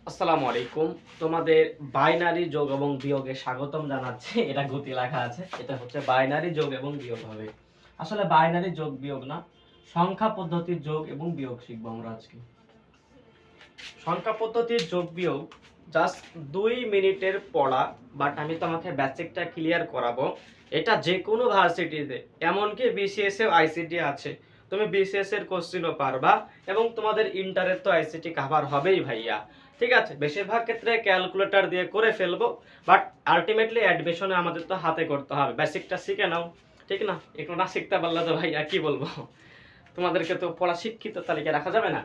আসসালামু আলাইকুম। তোমাদের বাইনারি যোগ এবং বিয়োগে স্বাগতম জানাচ্ছি। এটা গতি লেখা আছে। এটা হচ্ছে বাইনারি যোগ এবং বিয়োগ হবে। আসলে বাইনারি যোগ বিয়োগ না, সংখ্যা পদ্ধতির যোগ এবং বিয়োগ শিখব আমরা আজকে। সংখ্যা পদ্ধতির যোগ বিয়োগ জাস্ট 2 মিনিটের পড়া, বাট আমি তোমাকে বেসিকটা ক্লিয়ার করাবো। এটা যে কোনো ভার্সিটিতে, এমনকি বিসিএস এ আইসিটি আছে। তুমি বিসিএস এর কোশ্চেনও পারবা এবং তোমাদের ইন্টারের তো আইসিটি কভার হবেই ভাইয়া। ঠিক আছে, বেশিরভাগ ক্ষেত্রে ক্যালকুলেটর দিয়ে করে ফেলবো, বাট আলটিমেটলি অ্যাডমিশনে আমাদের তো হাতে করতে হবে। বেসিকটা শিখে নাও, ঠিক না? একটু না শিখতে পারলে তো ভাইয়া কি বলবো, তোমাদেরকে তো পড়া শিক্ষিত তালিকায় রাখা যাবে না।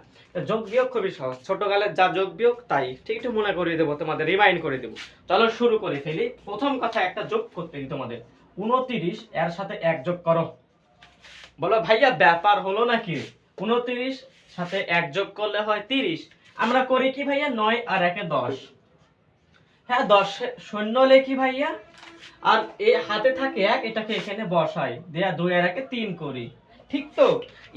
যোগ বিয়োগ খুবই সহজ, ছোটকালের যা যোগ বিয়োগ তাই ঠিক একটু মনে করিয়ে দেবো, তোমাদের রিমাইন্ড করে দেবো। চলো শুরু করে ফেলি। প্রথম কথা, একটা যোগ করতে দিই তোমাদের, 29 এর সাথে 1 যোগ করো। বলো ভাইয়া ব্যাপার হলো নাকি? 29 সাথে 1 যোগ করলে হয় 30। আমরা করি কি ভাইয়া, 9 আর 1 এ 10। হ্যাঁ, 10 শূন্য লেখি ভাইয়া, আর এ হাতে থাকে 1, এটাকে এখানে বসাই, দেয়া 2 আর 1 এ 3 করি। ঠিক তো?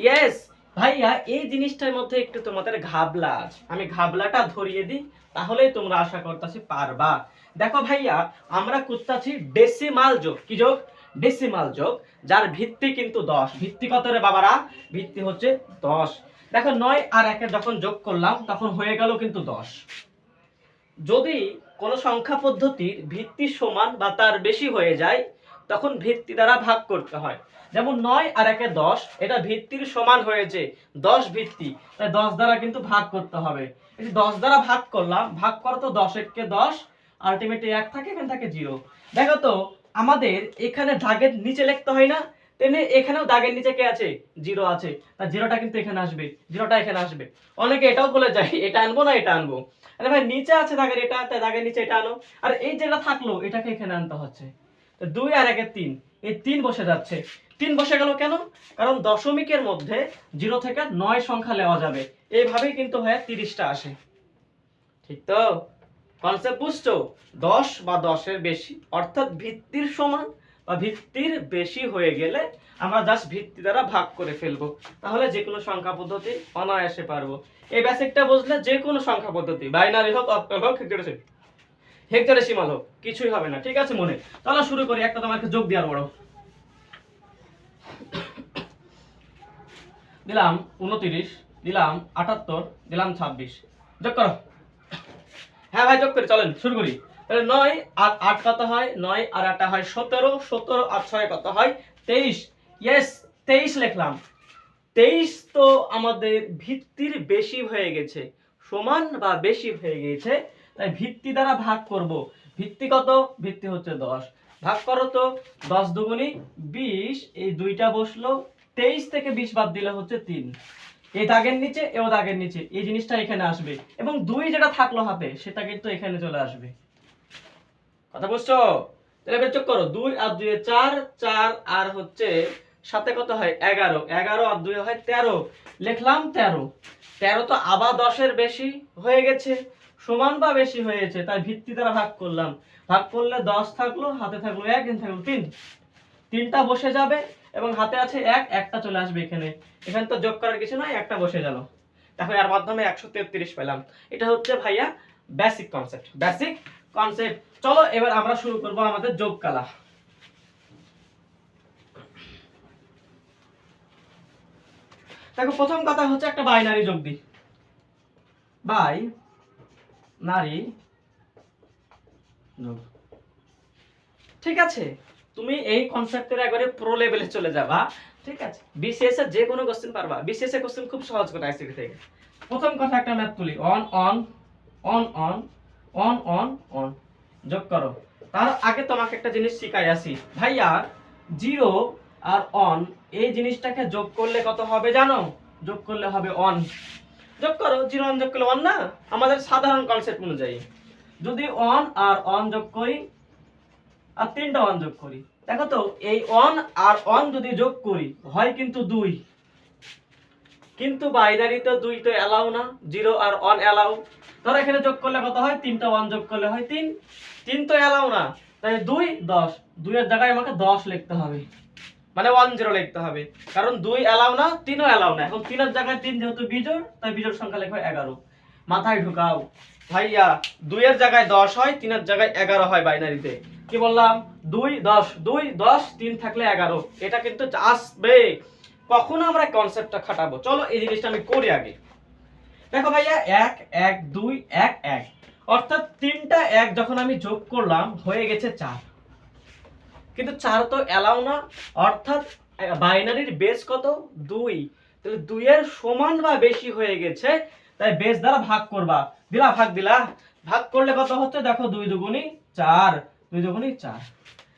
ইয়েস ভাইয়া, এই জিনিসটার মধ্যে একটু তোমাদের ঘাবলা আছে, আমি ঘাবলাটা ধরিয়ে দিই, তাহলেই তোমরা আশা করতেছি পারবা। দেখো ভাইয়া, আমরা করতেছি ডেসিমাল যোগ। কি যোগ? ডেসিমাল যোগ, যার ভিত্তি কিন্তু 10। ভিত্তি কত রে বাবারা? ভিত্তি হচ্ছে 10। দেখো 9 আর 1 এর যখন যোগ করলাম তখন হয়ে গেল কিন্তু 10। যদি কোন সংখ্যা পদ্ধতির ভিত্তি সমান বা তার বেশি হয়ে যায়, তখন ভিত্তি দ্বারা ভাগ করতে হয়। যেমন 9 আর 1 এ 10, এটা ভিত্তির সমান হয়েছে, 10 ভিত্তি, তাই 10 দ্বারা কিন্তু ভাগ করতে হবে। এই যে 10 দ্বারা ভাগ করলাম, ভাগ করো তো 10 কে 10, আলটিমেটলি 1 থাকে, এখানে থাকে 0। দেখো তো, আমাদের এখানে দাগের নিচে লিখতে হয় না, তেমনি এখানেও দাগের নিচে কে আছে? 0 আছে। তাই 0টা কিন্তু এখানে আসবে, 0টা এখানে আসবে। অনেকে এটাও বলে যায় এটা আনবো না এটা আনবো। আরে ভাই, নিচে আছে দাগের, এটা তাই দাগের নিচে এটা আনো। আর এই যেটা থাকলো এটাকে এখানে আনতে হচ্ছে। তো 2 আর 1 এর 3, এই 3 বসে যাচ্ছে। 3 বসে গেল কেন? কারণ দশমিকের মধ্যে 0 থেকে 9 সংখ্যা নেওয়া যাবে। এইভাবেই কিন্তু হয় 30টা আসে। ঠিক তো? কনসেপ্ট বুঝছো? 10 বা 10 এর বেশি, অর্থাৎ ভিত্তির সমান বা ভিত্তির বেশি হয়ে গেলে আমরা জাস্ট ভিত্তি দ্বারা ভাগ করে ফেলবো, তাহলে যে কোনো সংখ্যা পদ্ধতি অনায়াসে পারবো। এই বেসিকটা বুঝলে যে কোনো সংখ্যা পদ্ধতি, বাইনারি হোক, অক্টাল হোক, হেক্সাডেসিমাল হোক, কিছুই হবে না। ঠিক আছে মনে? চলো শুরু করি। একটা তোমাকে যোগ দেওয়ার বড় দিলাম 29, দিলাম 78, দিলাম 26। যোগ করো। হ্যাঁ ভাই, যোগ করি, চলেন শুরু করি। তাহলে 9 আর 8 কত হয়? 9 আর 8 হয় 17, 17 আর 6 কত হয়? 23। ইয়েস, 23 লিখলাম। 23 তো আমাদের ভিত্তির বেশি হয়ে গেছে, সমান বা বেশি হয়ে গেছে, তাই ভিত্তি দ্বারা ভাগ করব। ভিত্তি কত? ভিত্তি হচ্ছে 10। ভাগ করো তো, 10 দুগুণী 20, এই দুইটা বসলো। 23 থেকে 20 বাদ দিলে হচ্ছে 3। এই দাগের নিচে, এও দাগের নিচে, এই জিনিসটা এখানে আসবে, এবং 2 যেটা থাকলো হাতে সেটা কিন্তু এখানে চলে আসবে। কথা বুঝছো? তাহলে এবার যোগ করো, 2 আর 2 এ 4, 4 আর হচ্ছে সাথে কত হয়? 11, 11 আর 2 হয় 13। লিখলাম 13। 13 তো আবার 10 এর বেশি হয়ে গেছে, সমান বা বেশি হয়েছে, তাই ভিত্তি দ্বারা ভাগ করলাম। ভাগ করলে 10 থাকলো, হাতে থাকলো 1, এখানে থাকলো 3। 3টা বসে যাবে এবং হাতে আছে 1, একটা চলে আসবে এখানে। এখানে তো যোগ করার কিছু নাই, একটা বসে গেল। দেখো এর মাধ্যমে 133 পেলাম। এটা হচ্ছে ভাইয়া বেসিক কনসেপ্ট, বেসিক কনসেপ্ট। চলো এবার আমরা শুরু করব আমাদের যোগ কালা। দেখো প্রথম কথা হচ্ছে একটা বাইনারি যোগ দিই। বাই নারী যোগ। ঠিক আছে, তুমি এই কনসেপ্টের একবারে প্রো লেভেলে চলে যাবা। ঠিক আছে, বিসিএস এর যে কোনো কোশ্চেন পারবা। বিসিএস এর কোশ্চেন খুব সহজ করে আইসিটি থেকে। প্রথম কথা একটা ম্যাথ তুলি, on on on on on on on, যোগ করো। তার আগে তোমাকে একটা জিনিস শিখাই আসি ভাইয়া, 0 আর অন এই জিনিসটাকে যোগ করলে কত হবে জানো? যোগ করলে হবে 1। যোগ করো, 0 অন যোগ করলে 1 না? আমাদের সাধারণ কনসেপ্ট অনুযায়ী যদি 1 আর 1 যোগ করি আর 3টা 1 যোগ করি, দেখো তো এই 1 আর 1 যদি যোগ করি হয় কিন্তু 2। কিন্তু বাইনারিতে 2 তো এলাও না, 0 আর 1 এলাও। ধরো এখানে যোগ করলে কত হয়? 3টা 1 যোগ করলে হয় 3। 3 তো এলাও না, তাই 2 10, 2 এর জায়গায় আমাকে 10 লিখতে হবে, মানে 10 লিখতে হবে। কারণ 2 এলাও না, 3ও এলাও না। এখন 3 এর জায়গায় 3 যেহেতু বিজোড়, তাই বিজোড় সংখ্যা লিখবে 11। মাথায় ঢুকাও। ভাইয়া 2 এর জায়গায় 10 হয়, 3 এর জায়গায় 11 হয় বাইনারিতে। কি বললাম? 2 10 2 10 3 থাকলে 11, এটা কিন্তু আসবে। কখনো আমরা কনসেপ্টটা খাটাবো, চলো এই জিনিসটা আমি করি আগে। দেখো ভাইয়া 1 1 2 1 1, অর্থাৎ তিনটা 1 যখন আমি যোগ করলাম হয়ে গেছে 4, কিন্তু 4 তো এলাও না, অর্থাৎ বাইনারির বেস কত? 2, তাহলে 2 এর সমান বা বেশি হয়ে গেছে, তাই বেস দ্বারা ভাগ করবা। দিলা ভাগ দিলা, ভাগ করলে কত হচ্ছে দেখো, 2 দুগুণী 4, 2 দুগুণী 4,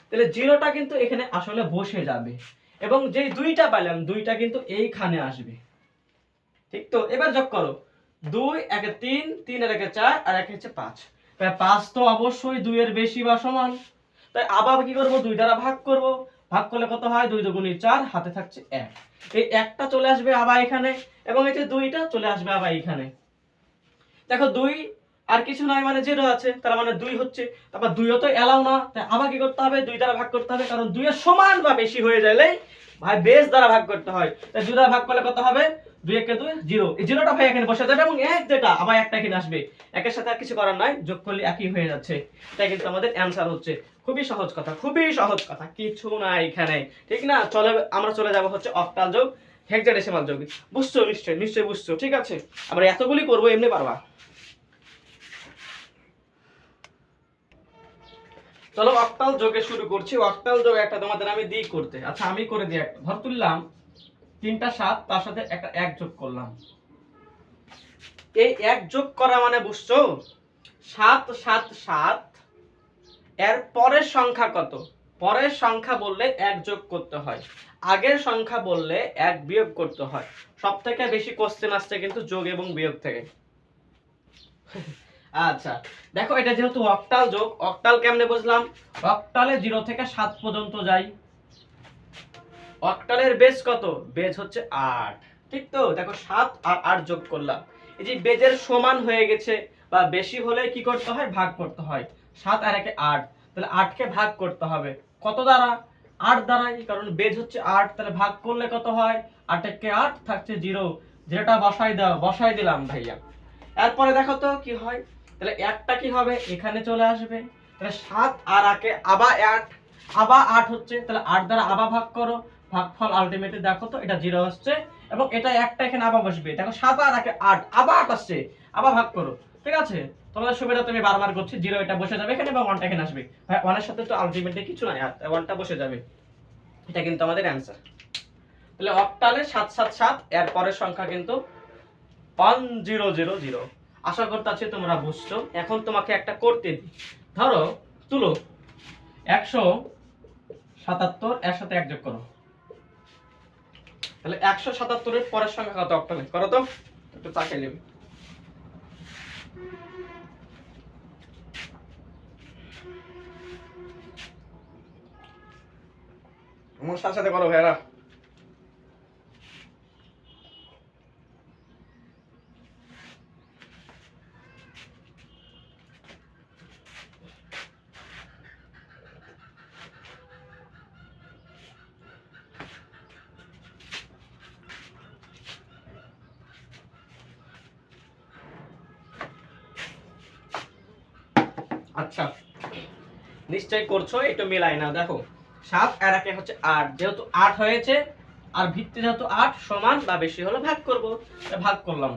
তাহলে জিরোটা কিন্তু এখানে আসলে বসে যাবে, এবং যেই 2টা পাইলাম 2টা কিন্তু এইখানে আসবে, ঠিক তো? এবার যোগ করো, 2 একে 3, 3 এর একে 4, আর একে হচ্ছে 5, তাই 5 তো অবশ্যই 2 এর বেশি বা সমান, তাই আবার কি করব, 2 দ্বারা ভাগ করব। ভাগ করলে কত হয়? 2 দুগুণী 4, হাতে থাকছে 1, এই 1টা চলে আসবে আবার এখানে, এবং এই যে 2টা চলে আসবে আবার এখানে। দেখো 2 আর কিছু নাই, মানে 0 আছে, তার মানে 2 হচ্ছে। তারপর 2ও তো এলাও না, তাই আবার কি করতে হবে? 2 দ্বারা ভাগ করতে হবে, কারণ 2 এর সমান বা বেশি হয়ে যাইলেই ভাই বেস দ্বারা ভাগ করতে হয়। তাই 2 দ্বারা ভাগ করলে কত হবে? 2 একে 2 0, এই 0টা ভাই এখানে বসে যাবে, এবং 1 যেটা আবার একটা এখানে আসবে। একের সাথে আর কিছু করার নাই, যোগ করলে একই হয়ে যাচ্ছে। তাই কিন্তু আমাদের অ্যানসার হচ্ছে। খুবই সহজ কথা, খুবই সহজ কথা, কিছু না এখানে, ঠিক না? চলে আমরা চলে যাব হচ্ছে অক্টাল যোগ, হেক্সাডেসিমাল যোগ। বুঝছো? নিশ্চয়ই বুঝছো, ঠিক আছে? আমরা এতগুলি করব, এমনি পারবা। চলো অক্টাল যোগে শুরু করছি। অক্টাল যোগ একটা তোমাদের আমি দিই করতে। আচ্ছা আমি করে দিই একটা। ধর তুললাম 3টা 7, তার সাথে একটা 1 যোগ করলাম। এই 1 যোগ করা মানে বুঝছো? 7 7 7, এর পরের সংখ্যা কত? পরের সংখ্যা বললে 1 যোগ করতে হয়, আগের সংখ্যা বললে 1 বিয়োগ করতে হয়। সবথেকে বেশি কোশ্চেন আসছে কিন্তু যোগ এবং বিয়োগ থেকে। আচ্ছা দেখো, এটা যেহেতু অক্টাল যোগ, অক্টাল কেমনে বুঝলাম? অক্টালে 0 থেকে 7 পর্যন্ত যাই। অক্টালের বেস কত? বেস হচ্ছে 8, ঠিক তো? দেখো 7 আর 8 যোগ করলাম, এই যে বেজের সমান হয়ে গেছে, বা বেশি হলে কি করতে হয়? ভাগ করতে হয়। 7 আর 1 8, তাহলে 8 কে ভাগ করতে হবে কত দ্বারা? 8 দ্বারাই, কারণ বেজ হচ্ছে 8, তাহলে ভাগ করলে কত হয়? 8 কে 8 থাকছে 0, যেটা বসাই দাও, বসাই দিলাম ভাইয়া। এরপরে দেখো তো কি হয়, তাহলে একটা কি হবে? এখানে চলে আসবে, তাহলে 7 আর 1 আবার 8, আবার 8 হচ্ছে, তাহলে 8 দ্বারা আবার ভাগ করো, ভাগফল আলটিমেটলি দেখো তো এটা 0 আসছে, এবং এটা একটা এখানে আবার বসবে। দেখো 7 আর 1 8, আবার 8 আসছে, আবার ভাগ করো, ঠিক আছে? তোমাদের সুবিধা তুমি বারবার করছি, 0 এটা বসে যাবে এখানে, এবং 1টা এখানে আসবে। ভাই 1 এর সাথে তো আলটিমেটলি কিছু নাই, আর 1টা বসে যাবে। এটা কিন্তু আমাদের অ্যানসার। তাহলে অক্টালে 7 7 7, এর পরের সংখ্যা কিন্তু 1000। আশা করতেছি তোমরা বুঝছো। এখন তোমাকে একটা করতে দিই। ধরো তুলো 177, এর সাথে 1 যোগ করো। তাহলে 177 এর পরের সংখ্যা কত অক্টালে? করো তো, একটু তাকিয়ে নেবে। আমার সাথে সাথে করো ভাইরা। আচ্ছা নিশ্চয় করছো, একটু মিলাই না। দেখো 7 আর 1 হচ্ছে 8, যেহেতু 8 হয়েছে, আর ভিত্তি যেহেতু 8 সমান বা বেশি হলে ভাগ করব, ভাগ করলাম,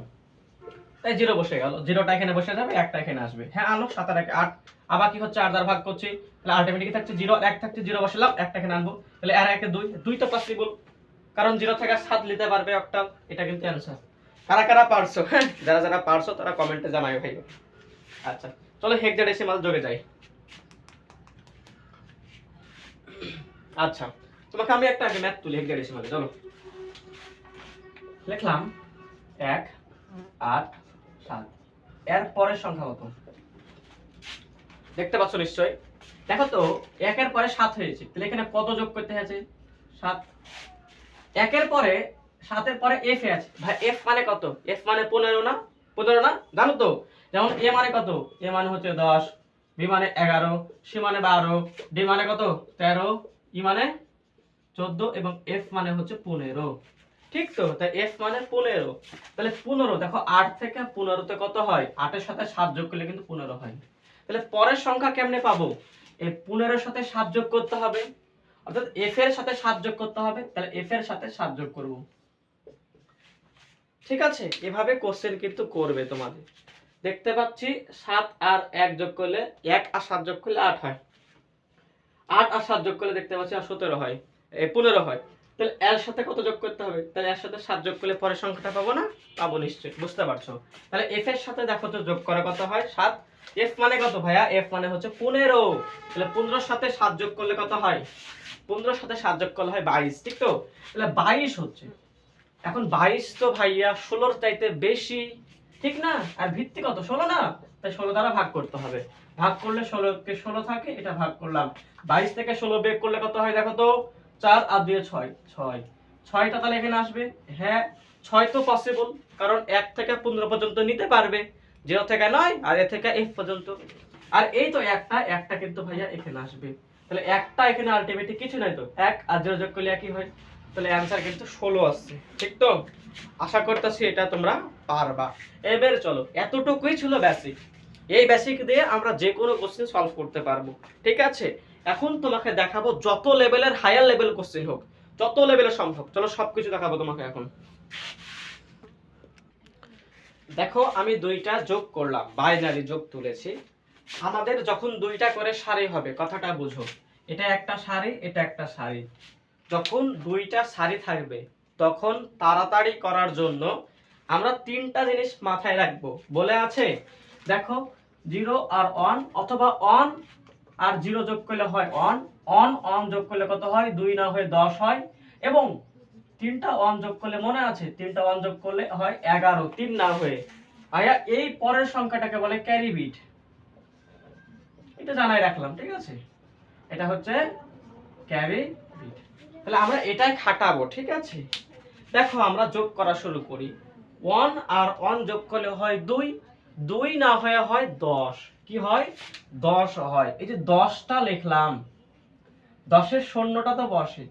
তাই 0 বসে গেল। 0টা এখানে বসে যাবে, 1টা এখানে আসবে। হ্যাঁ আলো 7 আর 1 8, আবার কি হচ্ছে 8 দ্বারা ভাগ করছি, তাহলে আলটিমেটলি থাকছে 0 আর 1 থাকছে, 0 বসালাম, 1টা এখানে আনবো, তাহলে আর 1 এ 2, 2 তো পসিবল, কারণ 0 থেকে 7 নিতে পারবে অক্টাল। এটা কিন্তু অ্যানসার। কারা কারা পারছো? হ্যাঁ যারা যারা পারছো তারা কমেন্টে জানাও ভাই। আচ্ছা চলো হেক্সাডেসিমাল যোগে যাই। আচ্ছা তোমাকে আমি একটা আগে ম্যাথ তুলি হেক্সাডেসিমালে, চলো। লিখলাম 1 8 7, এর পরের সংখ্যা কত? দেখতে পাচ্ছ নিশ্চয়ই। দেখো তো 1 এর পরে 7 হয়েছে, তাহলে এখানে কত যোগ করতে আছে? 7। 1 এর পরে 7 এর পরে f আছে, ভাই f মানে কত? f মানে 15 না? 15 না? জানো তো? যেমন a মানে কত? a মানে হচ্ছে 10, b মানে 11, c মানে 12, d মানে কত? 13, e মানে 14, এবং f মানে হচ্ছে 15। ঠিক তো? তাই f মানে 15। তাহলে 15 দেখো 8 থেকে 15 তে কত হয়? 8 এর সাথে 7 যোগ করলে কিন্তু 15 হয়। তাহলে পরের সংখ্যা কেমনে পাবো? এই 15 এর সাথে 7 যোগ করতে হবে। অর্থাৎ f এর সাথে 7 যোগ করতে হবে। তাহলে f এর সাথে 7 যোগ করব। ঠিক আছে? এভাবে কোশ্চেন কিন্তু করবে তোমাদের। দেখতে পাচ্ছি 7 আর 1 যোগ করলে 1 আর 7 যোগ করলে 8 হয়। 8 আর 7 যোগ করলে দেখতে পাচ্ছি 17 হয়। 15 হয়। তাহলে এর সাথে কত যোগ করতে হবে? তাহলে এর সাথে 7 যোগ করলে পরের সংখ্যাটা পাবো না? পাবো নিশ্চয়ই। বুঝতে পারছো? তাহলে f এর সাথে দেখো তো যোগ করে কত হয়? 7। f মানে কত ভাইয়া? f মানে হচ্ছে 15। তাহলে 15 এর সাথে 7 যোগ করলে কত হয়? 15 এর সাথে 7 যোগ করলে হয় 22, ঠিক তো? তাহলে 22 হচ্ছে। এখন 22 তো ভাইয়া 16 এর চাইতে বেশি, ঠিক না? আর ভিত্তি কত? 16 না? তাই 16 দ্বারা ভাগ করতে হবে। ভাগ করলে 16 কে 16 থাকে, এটা ভাগ করলাম। 22 থেকে 16 বিয়োগ করলে কত হয় দেখো তো? 4 আর 2 এ 6, 6। 6টা তাহলে এখানে আসবে। হ্যাঁ, 6 তো পসিবল, কারণ 1 থেকে 15 পর্যন্ত নিতে পারবে। 0 থেকে 9 আর এ থেকে f পর্যন্ত। আর এই তো একটা কিন্তু ভাইয়া এখানে আসবে। তাহলে একটা এখানে আলটিমেটলি কিছু নাই তো। 1 আর 0 যোগ করলে একই হয়। তাহলে অ্যানসার কিন্তু 16 আসছে। ঠিক তো? আশা করতেছি এটা তোমরা পারবা। এবারে চলো, এতটুকুই ছিল বেসিক। এই বেসিক দিয়ে আমরা যে কোনো কোশ্চেন সলভ করতে পারবো। ঠিক আছে? এখন তোমাকে দেখাবো যত লেভেলের হায়ার লেভেল কোশ্চেন হোক, যত লেভেলের সম্ভব। চলো সবকিছু দেখাবো তোমাকে এখন। দেখো আমি দুইটা যোগ করলাম, বাইনারি যোগ তুলেছি। আমাদের যখন দুইটা করে সারি হবে, কথাটা বুঝো। এটা একটা সারি, এটা একটা সারি। যখন দুইটা সারি থাকবে তখন তাড়াতাড়ি করার জন্য আমরা তিনটা জিনিস মাথায় রাখবো। বলে আছে দেখো, 0 আর 1 অথবা 1 আর 0 যোগ করলে হয় 1, 1 যোগ করলে কত হয়? 2 না হয়ে 10 হয়। এবং তিনটা 1 যোগ করলে মনে আছে, তিনটা 1 যোগ করলে হয় 11, 3 না হয়ে। আয়া এই পরের সংখ্যাটাকে বলে ক্যারি বিট। এটা জানাই রাখলাম, ঠিক আছে? এটা হচ্ছে ক্যারি বিট। তাহলে আমরা এটাই খাটাবো, ঠিক আছে? দেখো আমরা যোগ করা শুরু করি। 1 আর 1 যোগ করলে হয় 2, 2 না হয়ে হয় 10। কি হয়? 10 হয়। এই যে 10টা লিখলাম, 10 এর শূন্যটা তো বসে।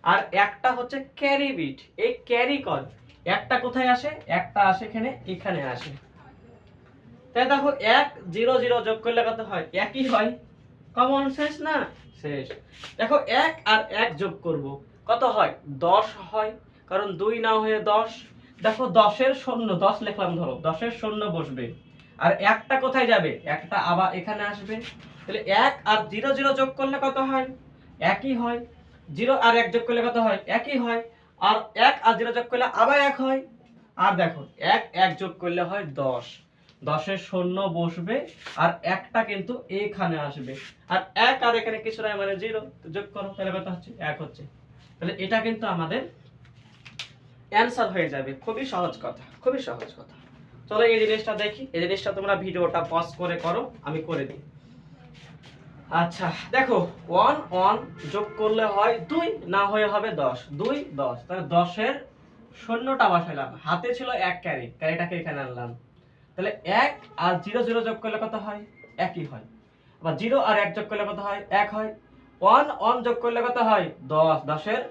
আর একটা হচ্ছে ক্যারি বিট, এই ক্যারি কর। একটা কোথায় আসে? একটা আসে এখানে আসে। তাই দেখো 1 0 0 যোগ করলে কত হয়? একই হয়। কমন সেন্স না? শেষ। দেখো 1 আর 1 যোগ করব, কত হয়? 10 হয়, কারণ 2 না হয়ে 10। দেখো 10 এর শূন্য, 10 লিখলাম, ধরো 10 এর শূন্য বসবে। আর একটা কোথায় যাবে? একটা আবার এখানে আসবে। তাহলে 1 আর 0 0 যোগ করলে কত হয়? একই হয়। 0 আর 1 যোগ করলে কত হয়? একই হয়। আর 1 আর 0 যোগ করলে আবার 1 হয়। আর দেখো 1 1 যোগ করলে হয় 10। 10 এর শূন্য বসবে আর একটা কিন্তু এখানে আসবে। আর 1 আর এখানে কিছু নাই, মানে 0। যোগ করো, তাহলে কত হচ্ছে? 1 হচ্ছে। তাহলে এটা কিন্তু আমাদের অ্যানসার হয়ে যাবে। খুবই সহজ কথা, খুবই সহজ কথা। চলো এই জিনিসটা দেখি। এই জিনিসটা তোমরা ভিডিওটা পজ করে করো, আমি করে দিই। আচ্ছা দেখো, 1 1 যোগ করলে হয় 2, না হয়ে হবে 10। 2 10, তাহলে 10 এর শূন্যটা বসাইলাম। হাতে ছিল 1 ক্যারি, ক্যারিটাকে এখানে আনলাম। তাহলে 1 আর 0 0 যোগ করলে কত হয়? একই হয়। আবার 0 আর 1 যোগ করলে কত হয়? 1 হয়। 1 1 যোগ করলে কত হয়? 10। 10 এর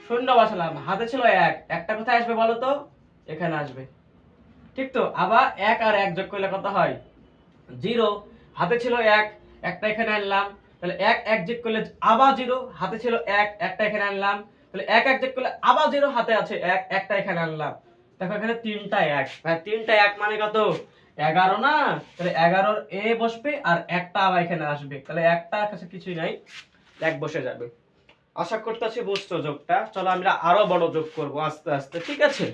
শূন্য বসালাম, হাতে ছিল 1, একটা কোথায় আসবে বলো তো? এখানে আসবে। ঠিক তো? আবার 1 আর 1 যোগ করলে কত হয়? 0। হাতে ছিল 1, একটা এখানে আনলাম। তাহলে 1 1 যোগ করলে আবার 0, হাতে ছিল 1, একটা এখানে আনলাম। তাহলে 1 1 যোগ করলে আবার 0, হাতে আছে 1, একটা এখানে আনলাম। দেখো এখানে 3টা 1, ভাই 3টা 1 মানে কত? 11 না? তাহলে 11 এর এ বসবে আর একটা আবার এখানে আসবে। তাহলে একটা কাছে কিছুই নাই, 1 বসে যাবে। আশা করতেছি বুঝছো যোগটা। চলো আমরা আরো বড় যোগ করব আস্তে আস্তে, ঠিক আছে?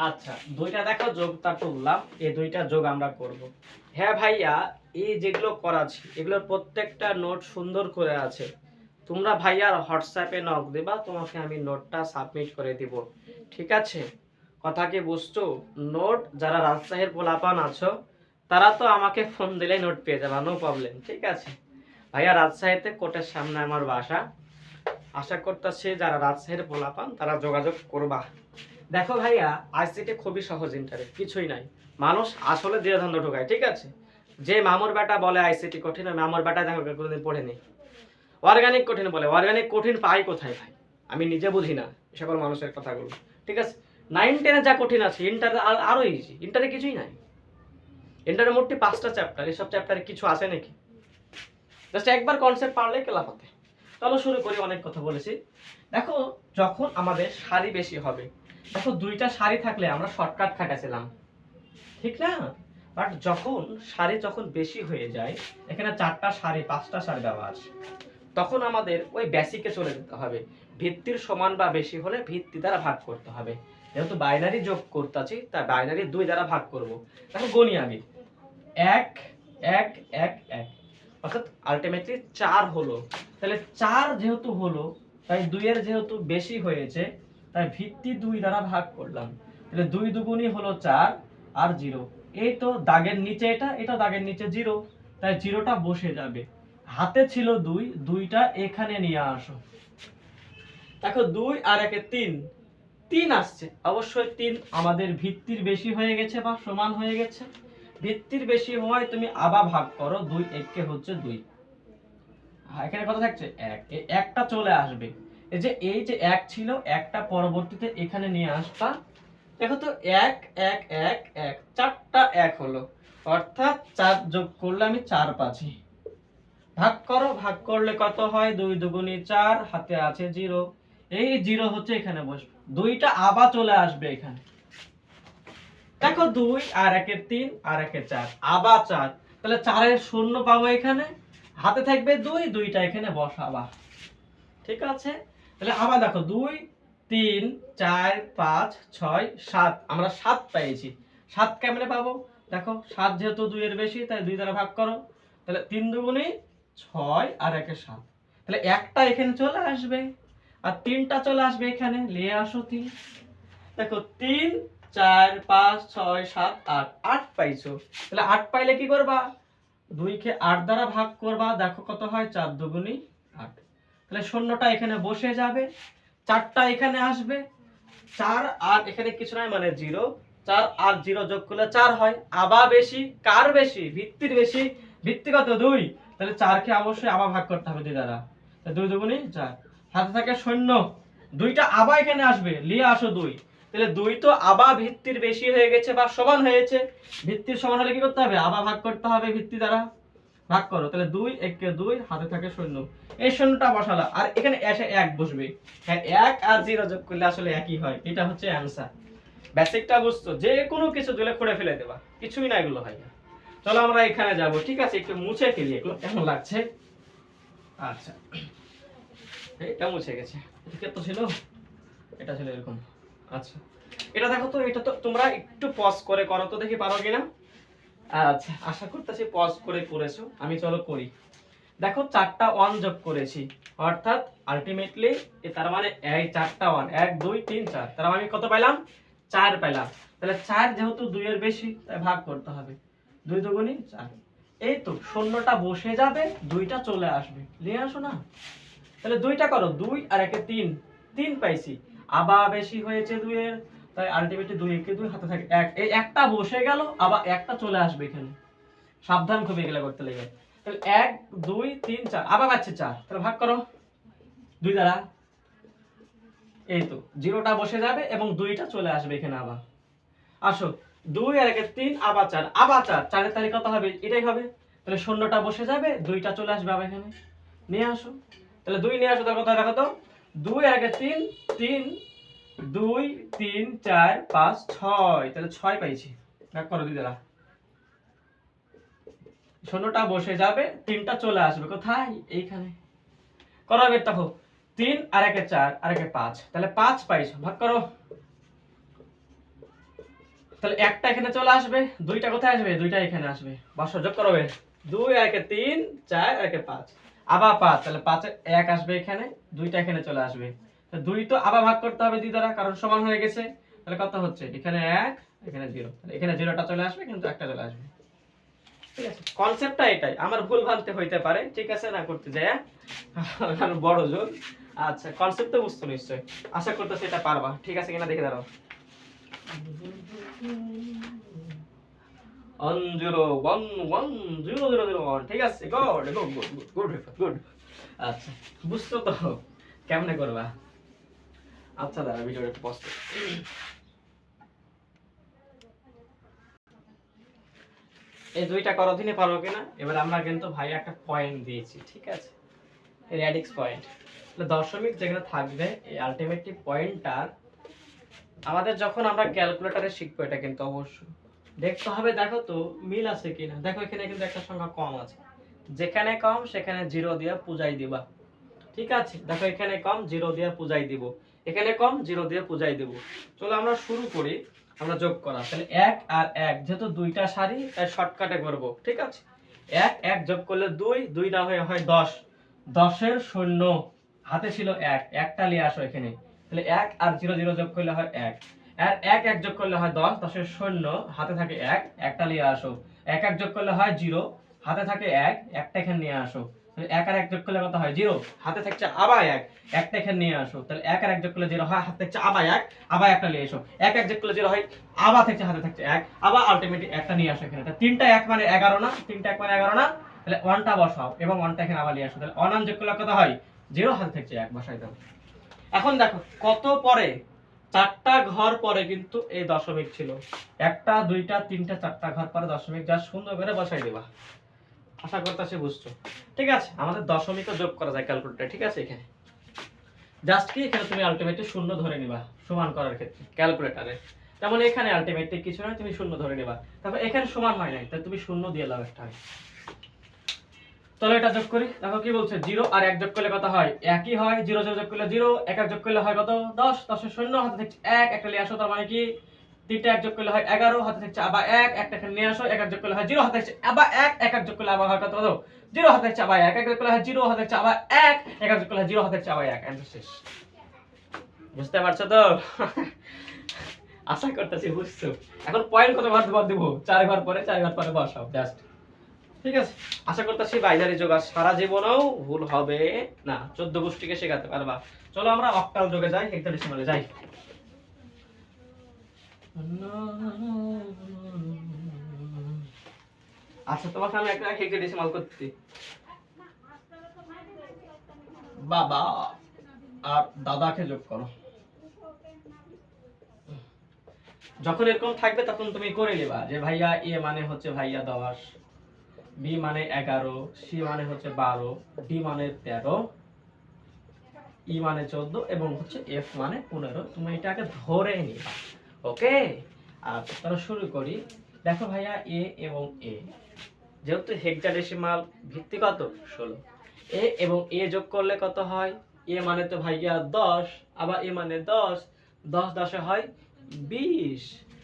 আচ্ছা দুইটা দেখো যোগটা তুললাম, এই দুইটা যোগ আমরা করব। হ্যাঁ ভাইয়া, এই যেগুলো করাছি এগুলোর প্রত্যেকটা নোট সুন্দর করে আছে। তোমরা ভাইয়ার হোয়াটসঅ্যাপে নক দিবা, তোমাকে আমি নোটটা সাবমিট করে দিব। ঠিক আছে? কথা কি বুঝছো? নোট যারা রাজশাহীর পোলাপান আছো তারা তো আমাকে ফোন দিলেই নোট পেয়ে যাবা, নো প্রবলেম। ঠিক আছে? ভাইয়া রাজশাহীতে কোর্টের সামনে আমার বাসা। আশা করতেছি যারা রাজশাহীর পোলাপান তারা যোগাযোগ করবা। দেখো ভাইয়া, আইসিটি খুবই সহজ ইন্টারেস্ট, কিছুই নাই। মানুষ আসলে দ্বিধাদ্বন্দ্ব ঢোকায়, ঠিক আছে? যে মামুর বেটা বলে আইসিটি কঠিন, মামুর বেটা দেখো কোনোদিন পড়েনি। অর্গানিক কঠিন বলে, অর্গানিক কঠিন পাই কোথায় ভাই? আমি নিজে বুঝি না এ সকল মানুষের কথাগুলো, ঠিক আছে। 9-10 যা কঠিন আছে ইন্টারে আরো ইজি। ইন্টারে কিছুই নাই। ইন্টারে মোট 5টা চ্যাপ্টার, এসব চ্যাপ্টারে কিছু আছে নাকি? জাস্ট একবার কনসেপ্ট পারলেই কেলাফাতে। চলো শুরু করি, অনেক কথা বলেছি। দেখো যখন আমাদের সারি বেশি হবে, দেখো 2টা সারি থাকলে আমরা শর্টকাট খাটাছিলাম, ঠিক না? বাট যখন সারি যখন বেশি হয়ে যায়, এখানে 4টা সারি 5টা সারি দেওয়া আছে, তখন আমাদের ওই বেসিকে চলে যেতে হবে। ভিত্তির সমান বা বেশি হলে ভিত্তি দ্বারা ভাগ করতে হবে। যেহেতু বাইনারি যোগ করতেছি তাই বাইনারি 2 দ্বারা ভাগ করব। দেখো গণি আমি 1 1 1 1, অর্থাৎ আলটিমেটলি 4 হলো। তাহলে 4 যেহেতু হলো তাই 2 এর যেহেতু বেশি হয়েছে তাই ভিত্তি 2 দ্বারা ভাগ করলাম। তাহলে 2 দুগুণই হলো 4 আর 0। এই তো দাগের নিচে এটা দাগের নিচে 0, তাই 0টা বসে যাবে। হাতে ছিল 2, 2টা এখানে নিয়ে আসো। দেখো 2 আর 1 এ 3, 3 আসছে। অবশ্যই 3 আমাদের ভিত্তির বেশি হয়ে গেছে বা সমান হয়ে গেছে। ভিত্তির বেশি হওয়ায় তুমি আবার ভাগ করো, 2 1 কে হচ্ছে 2। এখানে কত থাকছে 1, এই 1টা চলে আসবে। এই যে 1 ছিল, 1টা পরবর্তীতে এখানে নিয়ে আসবা। দেখো তো 1 1 1 1, 4টা 1 হলো, অর্থাৎ 4 যোগ করলে আমি 4 পাচ্ছি। ভাগ করো, ভাগ করলে কত হয়? 2 দুগুণী 4, হাতে আছে 0। এই 0 হচ্ছে এখানে বসবে, 2টা আবার চলে আসবে এখানে। দেখো 2 আর 1 এর 3 আর 1 এর 4, আবার 4। তাহলে 4 এর শূন্য পাবো এখানে, হাতে থাকবে 2, 2টা এখানে বসাবা, ঠিক আছে। তাহলে আবার দেখো 2 3 4 5 6 7, আমরা 7 পেয়েছি। 7 কেমনে পাবো? দেখো 7 যেহেতু 2 এর বেশি তাই 2 দ্বারা ভাগ করো। তাহলে 3 দুগুণে 6 আর 1 এ 7, তাহলে একটা এখানে চলে আসবে আর 3টা চলে আসবে এখানে, নিয়ে আসো 3। দেখো 3 4 5 6 7 8, 8 পাইছো। তাহলে 8 পাইলে কি করবা? 2 কে 8 দ্বারা ভাগ করবা। দেখো কত হয়? 4 দুগুণী 8। তাহলে শূন্যটা এখানে বসে যাবে, 4টা এখানে আসবে। 4 আর এখানে কিছু নাই মানে 0। 4 আর 0 যোগ করলে 4 হয়। আবার বেশি, কার বেশি? ভিত্তির বেশি। ভিত্তি কত? 2। তাহলে 4 কে অবশ্যই আবার ভাগ করতে হবে 2 দ্বারা। তাহলে 2 দুগুণী 4, হাতে থাকে শূন্য। 2টা আবার এখানে আসবে, নিয়ে আসো 2। তাহলে 2 তো আবার ভিত্তির বেশি হয়ে গেছে বা সমান হয়েছে। ভিত্তির সমান হলে কি করতে হবে? আবার ভাগ করতে হবে ভিত্তি দ্বারা। ভাগ করো, তাহলে 2 1 কে 2, হাতে থাকে শূন্য। এই শূন্যটা বসালা আর এখানে এসে 1 বসবে। হ্যাঁ 1 আর 0 যোগ করলে আসলে একই হয়। এটা হচ্ছে অ্যানসার। বেসিকটা বুঝছো? যে কোনো কিছু দিলে করে ফেলে দেবা, কিছুই না এগুলো হয় না। চলো আমরা এখানে যাব, ঠিক আছে। একটু মুছে ফেলি, এগুলো কেমন লাগছে। আচ্ছা এটা মুছে গেছে। এটা তো ছিল, এটা ছিল এরকম। আচ্ছা এটা দেখো তো, এটা তো তোমরা একটু পজ করে করো তো, দেখি পারো কিনা। আচ্ছা আশা করতেছি পজ করে করেছো। আমি চলো করি। দেখো 4টা 1 যোগ করেছি, অর্থাৎ আলটিমেটলি তার মানে এই 4টা 1 1 2 3 4, তার মানে আমি কত পাইলাম? 4 পাইলাম। তাহলে 4 যেহেতু 2 এর বেশি তাই ভাগ করতে হবে। 2 দুগুণী 4। এই তো শূন্যটা বসে যাবে, 2টা চলে আসবে, নিয়ে আসো না। তাহলে 2টা করো, 2 আর 1 এ 3, 3 পাইছি। আবার বেশি হয়েছে 2 এর, তাই আলটিমেটলি 2 1 কে 2, হাতে থাকে 1। এই একটা বসে গেল, আবার একটা চলে আসবে এখানে। সাবধান খুব এগুলা করতে লাগে। তাহলে 1 2 3 4, আবার আছে 4। তাহলে ভাগ করো 2 দ্বারা। এই তো 0টা বসে যাবে এবং 2টা চলে আসবে এখানে আবার। আসো 2 আর 1 এ 3, আবার 4, আবার 4। 4 এর তারিখ কত হবে? এটাই হবে। তাহলে শূন্যটা বসে যাবে, 2টা চলে আসবে আবার এখানে, নিয়ে আসো। তাহলে 2 নিয়ে আসো, তার কথা দেখো তো। 2 আর 1 এ 3, 3 2 3 4 5 6, তাহলে 6 পাইছি। ভাগ করো 2 দ্বারা। শূন্যটা বসে যাবে, 3টা চলে আসবে কোথায়? এইখানে। করো এবার দেখো 3 আর 1 এ 4 আর 1 এ 5, তাহলে 5 পাইছো। ভাগ করো। তাহলে একটা এখানে চলে আসবে, 2টা কোথায় আসবে? 2টা এখানে আসবে। বসো, যোগ করো এর। 2 আর 1 এ 3 4 আর 1 এ 5, আবার 5। তাহলে 5 এ 1 আসবে এখানে, 2টা এখানে চলে আসবে। তো 2 তো আবার ভাগ করতে হবে 2 দ্বারা, কারণ সমান হয়ে গেছে। তাহলে কত হচ্ছে? এখানে 1 এখানে 0, তাহলে এখানে 0টা চলে আসবে কিন্তু একটা চলে আসবে। ঠিক আছে, কনসেপ্টটা এটাই। আমার ভুল ভ্রান্তি হইতে পারে, ঠিক আছে, না করতে যায় কারণ বড় জোর। আচ্ছা কনসেপ্ট তো বুঝছো নিশ্চয়, আশা করতেছি এটা পারবা। ঠিক আছে কিনা দেখে দাঁড়াও। 1 0 1 1 0 0 0 1, ঠিক আছে, good good good good good. আচ্ছা বুঝছো তো কেমনে করবা? আচ্ছা দাঁড়া, ভিডিওটা একটু পজ করি। এই দুইটা করো দিনে পারো কিনা? এবার আমরা কিন্তু ভাই একটা পয়েন্ট দিয়েছি, ঠিক আছে, রেডিক্স পয়েন্ট। দশমিক যেখানে থাকবে এই আলটিমেটলি পয়েন্টটার আমাদের যখন আমরা ক্যালকুলেটরে শিখবো এটা কিন্তু অবশ্যই দেখতে হবে। দেখো তো মিল আছে কিনা। দেখো এখানে কিন্তু একটা সংখ্যা কম আছে, যেখানে কম সেখানে জিরো দিয়ে পূজাই দিবা, ঠিক আছে। দেখো এখানে কম, জিরো দিয়ে পূজাই দিব, এখানে কম, জিরো দিয়ে পূজাই দিব। চলো আমরা শুরু করি আমরা যোগ করা। তাহলে 1 আর 1 যেহেতু দুইটা সারি তাই শর্টকাটে করব, ঠিক আছে। 1 1 যোগ করলে 2, 2 না হয়ে হয় 10, 10 এর শূন্য, হাতে ছিল 1, একটা নিয়ে আসো এখানে। তাহলে 1 আর 0 0 যোগ করলে হয় 1, আর 1 1 যোগ করলে হয় 10, 10 এর শূন্য, হাতে থাকে 1, একটা নিয়ে আসো। 1 1 যোগ করলে হয় 0, হাতে থাকে 1, একটা এখানে নিয়ে আসো। 1 আর 1 যোগ করলে কত হয় 0, হাতে থাকছে আবার 1, একটা এখানে নিয়ে আসো। তাহলে 1 আর 1 যোগ করলে 0 হয়, হাতে থাকছে আবার 1, আবার একটা নিয়ে এসো। 1 1 যোগ করলে 0 হয়, আবার থাকছে হাতে থাকছে 1, আবার আলটিমেটলি একটা নিয়ে আসো এখানে। তাহলে 3টা 1 মানে 11 না, 3টা 1 মানে 11 না। তাহলে 1টা বসাও এবং 1টা এখানে আবার নিয়ে আসো। তাহলে 1 যোগ করলে কত হয় 0, হাতে থাকছে 1, বসাই দাও। এখন দেখো কত পরে, 4টা ঘর পরে কিন্তু এই দশমিক ছিল। 1টা 2টা 3টা 4টা ঘর পরে দশমিক, যা সুন্দর করে বসাই দেবা। আশা করতেছি বুঝছো, ঠিক আছে। আমাদের দশমিকও যোগ করা যায় ক্যালকুলেটরে, ঠিক আছে। এখানে জাস্ট কি এখানে তুমি আলটিমেটলি শূন্য ধরে নিবা সমান করার ক্ষেত্রে ক্যালকুলেটরে, যেমন এখানে আলটিমেটলি কিছু নয়, তুমি শূন্য ধরে নিবা। তারপর এখানে সমান হয় নাই, তাই তুমি শূন্য দিয়ে দাও একটা। চলো এটা যোগ করি। দেখো কি বলছে, 0 আর 1 যোগ করলে কত হয়, একই হয়। 0 0 যোগ করলে 0, 1 1 যোগ করলে হয় কত 10, 10 এর শূন্য, হাতে থাকছে 1, একটা নিয়ে আসো। তার মানে কি 3টা 1 যোগ করলে হয় 11, হাতে থাকছে আবার 1, একটা এখানে নিয়ে আসো। 1 1 যোগ করলে হয় 0, হাতে থাকছে আবার 1, 1 1 যোগ করলে আবার হয় কত 0, হাতে থাকছে আবার 1, 1 যোগ করলে হয় 0, হাতে থাকছে আবার 1, 1 1 যোগ করলে হয় 0, হাতে থাকছে আবার 1। অ্যান্সার শেষ। বুঝতে পারছো তো? আশা করতেছি বুঝছো। এখন পয়েন্ট কত ঘর দিব, 4 ঘর পরে 4 ঘর পরে বসাও জাস্ট, ঠিক আছে। আশা করতেছি বাইনারি যোগ আর সারা জীবনেও ভুল হবে না, 14 গোষ্ঠীকে শেখাতে পারবা। চলো আমরা অক্টাল যোগে যাই, হেক্সাডেসিমালে যাই। আচ্ছা তোমাকে আমি একটা হেক্সাডেসিমাল করতে, বাবা আর দাদাকে যোগ করো। যখন এরকম থাকবে তখন তুমি করে নেবা যে ভাইয়া এ মানে হচ্ছে ভাইয়া 10, বি মানে 11, সি মানে হচ্ছে 12, ডি মানে 13, ই মানে 14 এবং হচ্ছে এফ মানে 15। তুমি এটাকে ধরে নিবা, ওকে। আর তাহলে শুরু করি। দেখো ভাইয়া এ এবং এ যেহেতু হেক্সাডেসিমাল ভিত্তি কত 16, এ এবং এ যোগ করলে কত হয়, এ মানে তো ভাইয়া 10, আবার এ মানে 10, 10 10 হয় 20।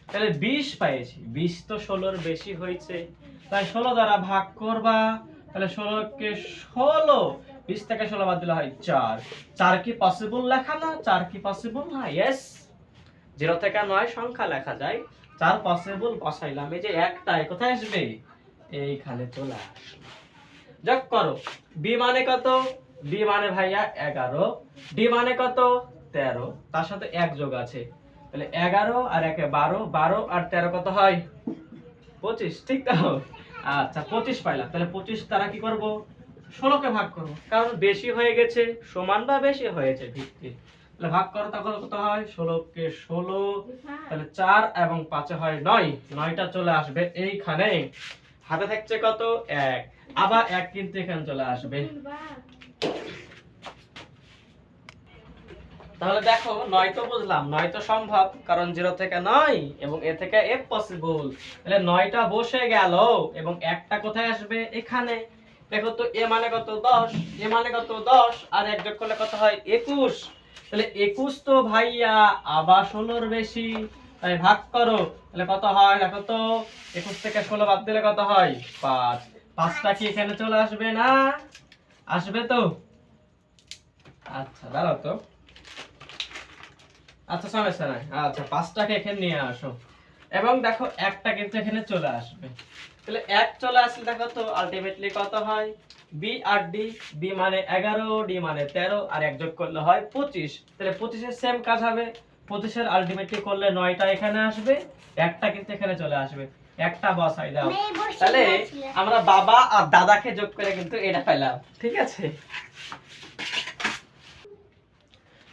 তাহলে 20 পাইছি, 20 তো 16 বেশি হয়েছে, তাই 16 দ্বারা ভাগ করবা। তাহলে 16 কে 16, 20 থেকে 16 বাদ দিলে হয় 4। 4 কি পসিবল লেখা না? 4 কি পসিবল না? ইয়েস। 0 থেকে 9 সংখ্যা লেখা যায়, 4 পসিবল বসাইলাম। এই যে একটাই কোথায় আসবে, এইখানে চলে আসলো। যোগ করো, বি মানে কত, বি মানে ভাইয়া 11, ডি মানে কত 13, তার সাথে 1 যোগ আছে। তাহলে 11 আর 1 এ 12, 12 আর 13 কত হয় 25, ঠিক তো? আচ্ছা 25 পাইলাম। তাহলে 25 দ্বারা কি করব, 16 কে ভাগ করব, কারণ বেশি হয়ে গেছে, সমান বা বেশি হয়েছে ভিত্তি। তাহলে ভাগ করো, তখন কত হয় 16 কে 16, তাহলে 4 এবং 5 এ হয় 9, 9টা চলে আসবে এইখানে। হাতে থাকছে কত 1, আবার 1 কিন্তু এখানে চলে আসবে। তাহলে দেখো 9 তো বুঝলাম, 9 তো সম্ভব, কারণ 0 থেকে 9 এবং এ থেকে f পসিবল। তাহলে 9টা বসে গেল এবং একটা কোথায় আসবে, এখানে। দেখো তো এ মানে কত 10, এ মানে কত 10 আর 1 যোগ করলে কত হয় 21। তাহলে 21 তো ভাইয়া আবার 16 বেশি, তাই ভাগ করো। তাহলে কত হয় দেখো তো, 21 থেকে 16 বাদ দিলে কত হয় 5। 5টা কি এখানে চলে আসবে না? আসবে তো? আচ্ছা দাঁড়াও তো, আচ্ছা সমস্যা নাই। আচ্ছা 5টাকে এখানে নিয়ে আসো এবং দেখো একটা কিন্তু এখানে চলে আসবে। তাহলে 1 চলে আসলে দেখো তো আলটিমেটলি কত হয়, বি আর ডি, বি মানে 11, ডি মানে 13 আর 1 যোগ করলে হয় 25। তাহলে 25 এর সেম কাজ হবে, 25 এর আলটিমেটলি করলে 9টা এখানে আসবে, একটা কিন্তু এখানে চলে আসবে। একটা বসাই দাও। তাহলে আমরা বাবা আর দাদাকে যোগ করে কিন্তু এটা পেলাম, ঠিক আছে।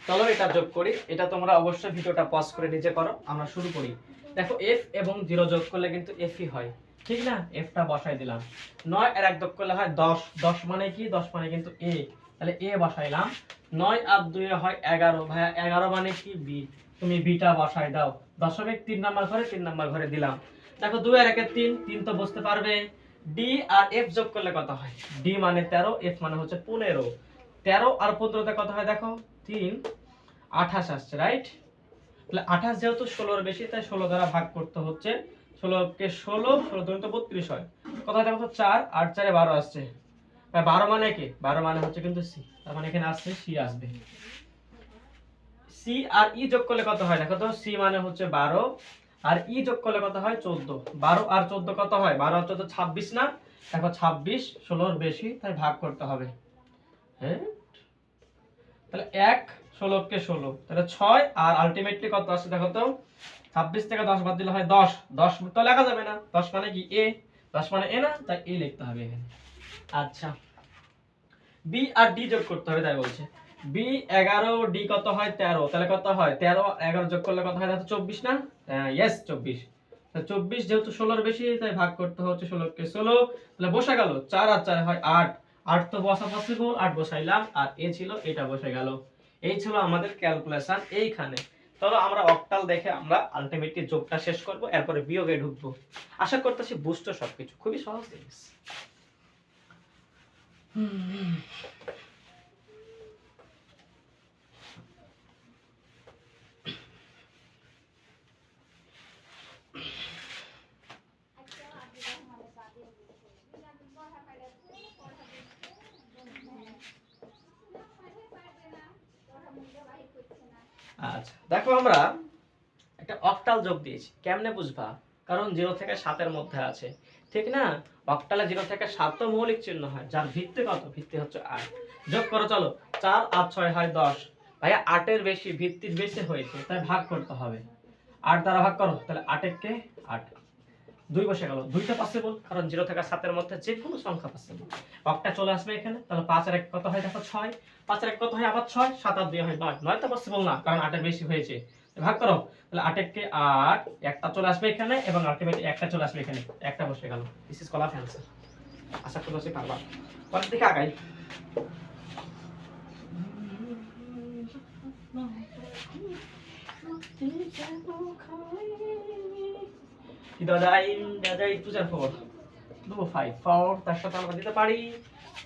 তো চলো এটা যোগ করি। এটা তোমরা অবশ্যই ভিডিওটা পজ করে নিজে করো, আমরা শুরু করি। দেখো f এবং 0 যোগ করলে কিন্তু f ই হয়, ঠিক না? f টা বসাই দিলাম। 9 আর 1 যোগ করলে হয় 10, 10 মানে কি? 10 মানে কিন্তু a, তাহলে a বসাইলাম। 9 আর 2 এ হয় 11, ভাইয়া 11 মানে কি? b, তুমি b টা বসাই দাও। দশমিক 3 নাম্বার ঘরে 3 নাম্বার ঘরে দিলাম। দেখো 2 আর 1 এ 3, 3 তো বুঝতে পারবে। d আর f যোগ করলে কত হয়? d মানে 13, f মানে হচ্ছে 15। 13 আর 15 তে কত হয় দেখো? 3 28 আসছে, রাইট? তাহলে 28 যেহেতু 16 এর বেশি, তাই 16 দ্বারা ভাগ করতে হচ্ছে। 16 কে 16, 16 দুগুণ তো 32 হয়। কত হয় দেখো তো? 4 আর 4 এ 12 আসছে। 12 মানে কি? 12 মানে হচ্ছে কিন্তু c, তার মানে এখানে আসছে c আসবে। c আর e যোগ করলে কত হয় দেখো তো? c মানে হচ্ছে 12 আর e যোগ করলে কত হয়? 14। 12 আর 14 কত হয়? 12 আর 14 26 না? দেখো 26 16 এর বেশি, তাই ভাগ করতে হবে। হ্যাঁ, তাহলে 1 16 কে 16, তাহলে 6 আর আলটিমেটলি কত আসছে দেখো তো? 26 থেকে 10 বাদ দিলে হয় 10। 10 তো লেখা যাবে না, 10 মানে কি? a, 10 মানে a না, তাই a লিখতে হবে এখানে। আচ্ছা, b আর d যোগ করতে হবে, তাই বলছে। b 11, d কত হয়? 13, তাহলে কত হয়? 13 11 যোগ করলে কত হয় দেখো? 24 না? ইয়েস 24। তাহলে 24 যেহেতু 16 এর বেশি, তাই ভাগ করতে হচ্ছে 16 কে 16, তাহলে বসে গেল। 4 আর 4 হয় 8, 8 তো বসা পসিবল, 8 বসাইলাম। আর a ছিল, এটা বসে গেল। এই ছিল আমাদের ক্যালকুলেশন এইখানে। চলো আমরা অক্টাল দেখে আমরা আলটিমেটলি যোগটা শেষ করব, এরপরে বিয়োগে ঢুকবো। আশা করতেছি বুঝতো সবকিছু, খুবই সহজ জিনিস। আচ্ছা, দেখো আমরা একটা অক্টাল যোগ দিয়েছি, কেমনে বুঝবা? কারণ 0 থেকে 7 এর মধ্যে আছে, ঠিক না? অক্টালে 0 থেকে 7 তো মৌলিক চিহ্ন হয়, যার ভিত্তি কত? ভিত্তি হচ্ছে 8। যোগ করো চলো, 4 আর 6 হয় 10। ভাইয়া 8 এর বেশি, ভিত্তির বেশি হয়েছে, তাই ভাগ করতে হবে। 8 দ্বারা ভাগ করো, তাহলে 8 কে 8, 2 বসে গেল। 2 টা পসিবল, কারণ 0 থেকে 7 এর মধ্যে যে কোনো সংখ্যা পসিবল। অক্টা চলে আসবে এখানে, তাহলে 5 আর 1 কত হয় দেখো? 6। 5 আর 1 কত হয়? আবার 6। 7 আর 2 হয় 9। 9 তো পসিবল না, কারণ 8 এর বেশি হয়েছে। ভাগ করো, তাহলে 8 কে 8, একটা চলে আসবে এখানে এবং আলটিমেটলি একটা চলে আসবে এখানে, একটা বসে গেল। This is call of answer. আশা করছি পারবা। পরের দিকে আগাই। কি দাদাই দাদাই 2 4 4 2 5 4, তার সাথে আমরা দিতে পারি